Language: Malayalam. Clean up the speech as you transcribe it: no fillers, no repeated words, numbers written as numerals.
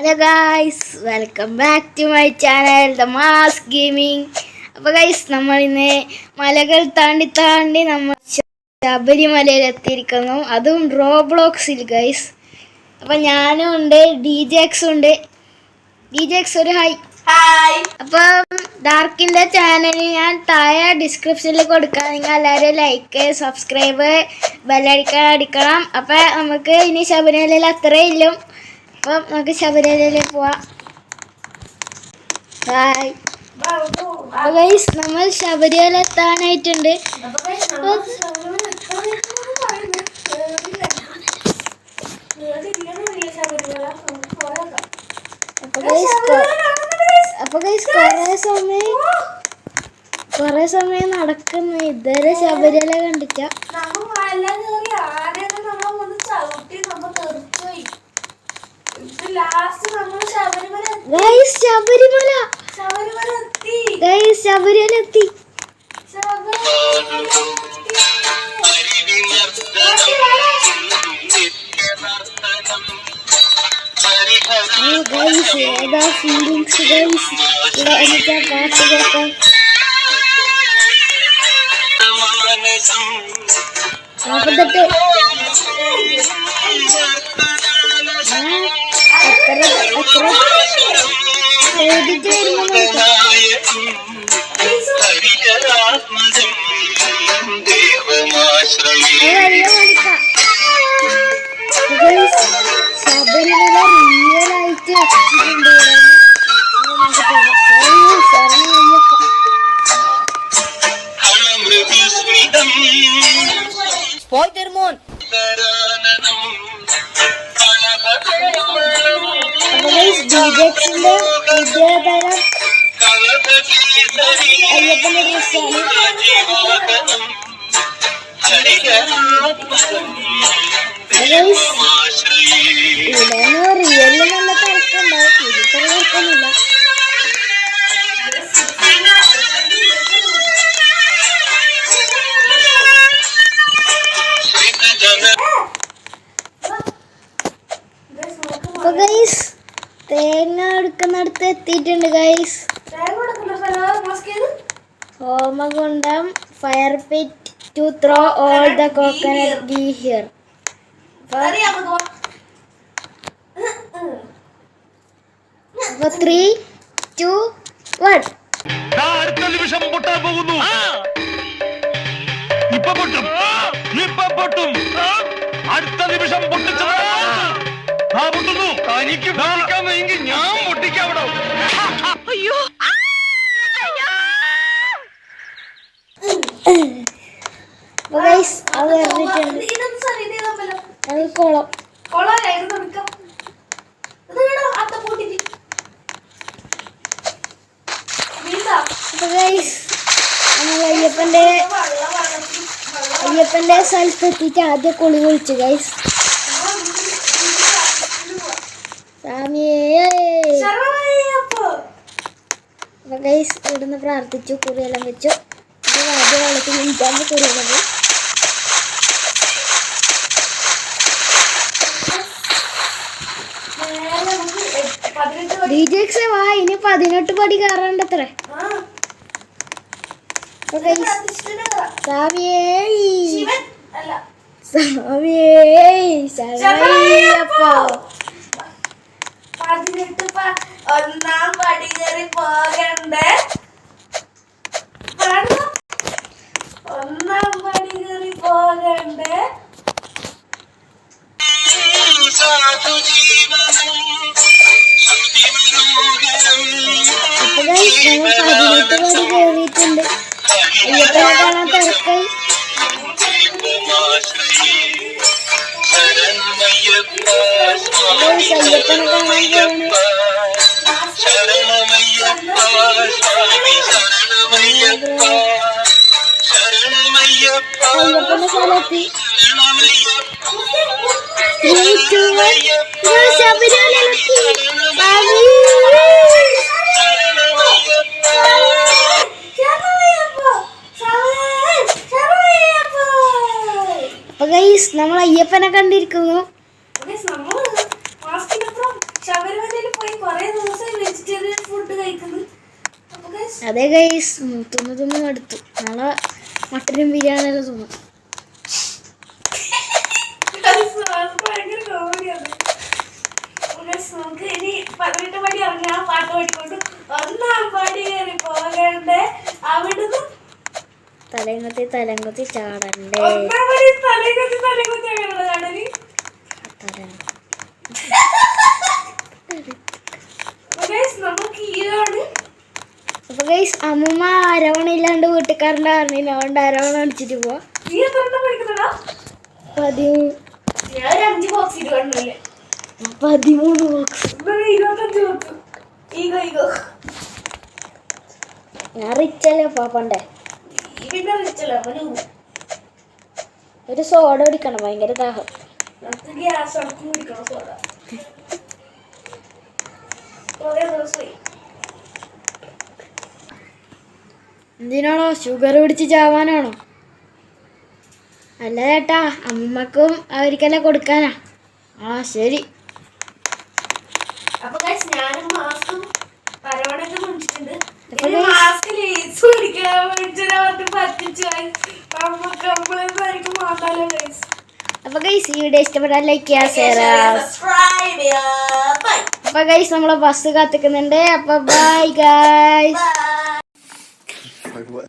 Hello guys, welcome back to my channel the mass gaming. അപ്പോൾ ഗൈസ്, നമ്മൾ ഇന്ന് മലകൾ താണ്ടി താണ്ടി നമ്മൾ ശബരിമലയിൽ എത്തിയിരിക്കുന്നു, അതും റോബ്ലോക്സിൽ ഗൈസ്. അപ്പോൾ ഞാനും ഉണ്ട്, DJX ഉണ്ട്. DJX ഒരു ഹായ്. അപ്പം ഡാർക്കിൻ്റെ ചാനൽ ഞാൻ താഴെ ഡിസ്ക്രിപ്ഷനിൽ കൊടുക്കാം. നിങ്ങൾ എല്ലാവരും ലൈക്ക്, സബ്സ്ക്രൈബ്, ബെല്ലടിക്കാൻ അടിക്കണം. അപ്പം നമുക്ക് ഇനി ശബരിമലയിൽ അത്രേ ഇല്ലും. അപ്പം നമുക്ക് ശബരിമലയിൽ പോവാം. ഹായ്. അപ്പോൾ ഗൈസ്, നമ്മൾ ശബരിമല എത്താനായിട്ടുണ്ട്. അപ്പോൾ ഗൈസ് കുറേ സമയം നടക്കുന്നു, ഇതുവരെ ശബരിമല കണ്ടില്ല. ശബരിമല എത്തി. ഏതാ ഫീലിങ്സ് ഗൈസ്, എനിക്ക് പാട്ട് കേൾക്കാൻ. നാൽപ്പത്തെട്ട് എഴുതിട്ട് വരുമ്പോൾ ശബരിമല റിയലായിട്ട് എത്തിയിട്ടുണ്ട്. DJXന്റെ വിദ്യാധരം അയ്യപ്പന്റെ ഡ്രസ്സാണ്. ഇവിടെ റിയലിൽ നല്ല തിരക്കുണ്ടാവും, ഇതിത്ര തിരക്കൊന്നുമില്ല. അപ്പൊ ഗൈസ്, തേങ്ങ എടുക്കുന്നിടത്ത് എത്തിയിട്ടുണ്ട് ഗൈസ്. ഹോമകുണ്ടം, fire pit to throw all the coconut ghee here. അപ്പൊ 3, 2, 1. അടുത്ത നിമിഷം പൊട്ടാൻ പോകുന്നു. ഇപ്പൊ പൊട്ടും. അടുത്ത നിമിഷം പൊട്ടിച്ചത് പൊട്ടുന്നു. തനിക്ക് പൊട്ടിക്കാമെങ്കിൽ ഞാൻ പൊട്ടിക്കാവിടോ. അയ്യോ, അയ്യപ്പന്റെ സ്ഥലത്ത് എത്തിയിട്ട് ആദ്യം കുളി കുളിച്ചു ഗൈസ്. അപ്പൊ ഗൈസ്, ഇവിടുന്ന് പ്രാർത്ഥിച്ചു, കുറിയെല്ലാം വെച്ചു. ആദ്യ വെള്ളത്തിൽ നീറ്റാകുമ്പോൾ കുറിയെല്ലാം പോയി. DJX വാ, ഇനി 18 പടി കയറണ്ടത്രേ. ഒന്നാം പടി കയറി പോകണ്ടേ, ഒന്നാം പടി കയറി പോകണ്ടേ. കേറിയിട്ടുണ്ട്. അയ്യപ്പനെ കാണാൻ തിരക്കായി. അയ്യപ്പനെ കാണാൻ പോവാണ്. അയ്യപ്പന്റെ സ്ഥലത്തി ശബരിമലയിലെത്തി. അപ്പൊ ഗൈസ്, നമ്മൾ അയ്യപ്പനെ കണ്ടിരിക്കുന്നു. ശബരിമലയിൽ പോയി കുറെ ദിവസം വെജിറ്റേറിയൻ ഫുഡ് കഴിക്കുന്നു. അപ്പൊ guys, അതെ ഗൈസ്, തിന്ന് മടുത്തു. നാളെ മട്ടനും ബിരിയാണിയെല്ലാം തിന്നു. guys, അത് ഭയങ്കര കോമഡിയാണ്. അപ്പൊ guys, നമുക്ക് ഇനി 18 പടി ഇറങ്ങാൻ പാട്ട് പാടിക്കൊണ്ട് 1-ാം പടി കയറി പോകണ്ടേ, അവിടുന്ന് തലങ്ങത്തി ചാടണ്ടേ. 1-ാം പടി തലകുത്തി അങ്ങനെയുള്ള ചാടല്. അപ്പൊ guys, നമുക്ക് ഈ ആണ്. അപ്പൊ ഗൈസ്, അമ്മൂമ്മ അരവണ ഇല്ലാണ്ട് വീട്ടുകാരൻ്റെ പറഞ്ഞില്ല, അതുകൊണ്ട് അരവണ അടിച്ചിട്ട് പോവാ. നീ എത്ര എണ്ണം പഠിക്കുന്നടാ? 13 ഞാൻ ഒരു 5 ബോക്സ് ഇടുകയാണല്ലേ. 13 ബോക്സ്. 25 ബോക്സ്. ഈഗോ ഞാൻ റിച്ചല്ലേ പാപ്പണ്ടേ. ഈ പിന്നെ വിളിച്ചല്ലോ അവന്. ഒരു സോഡ കുടിക്കണം, ഭയങ്കര ദാഹം. നമുക്ക് ഗ്യാസ് അടുത്ത് കുടിക്കണം സോഡ. കുറേ ദിവസമായി. എന്തിനാണോ, ഷുഗർ പിടിച്ച് ചാവാനാണോ? അല്ല ചേട്ടാ, അമ്മമ്മക്കും അവർക്കെല്ലാം കൊടുക്കാനാ. ആ ശരി. അപ്പൊ guys, ഞാനും മാസ്കും പരവണൊക്കെ മേടിച്ചിട്ടുണ്ട്. അപ്പൊ ഇനി guys, മാസ്ക് ലേസ് കുടിക്കാൻ വേണ്ടിട്ട് പറ്റിച്ചു. നമ്മളെന്തായിരിക്കും മാതാലോ guys. അപ്പൊ ഗൈസ്, ഈ വീഡിയോ ഇഷ്ടപ്പെട്ടാൽ ലൈക്ക് ചെയ്യാം, ഷെയർ ചെയ്യാം. സബ്സ്ക്രൈബ് ചെയ്യാം. ബൈ അപ്പൊ ഗൈസ്, നമ്മളെ ബസ് കാത്തിക്കുന്നുണ്ട്. അപ്പൊ ബൈ ഗൈസ്. ബൈ.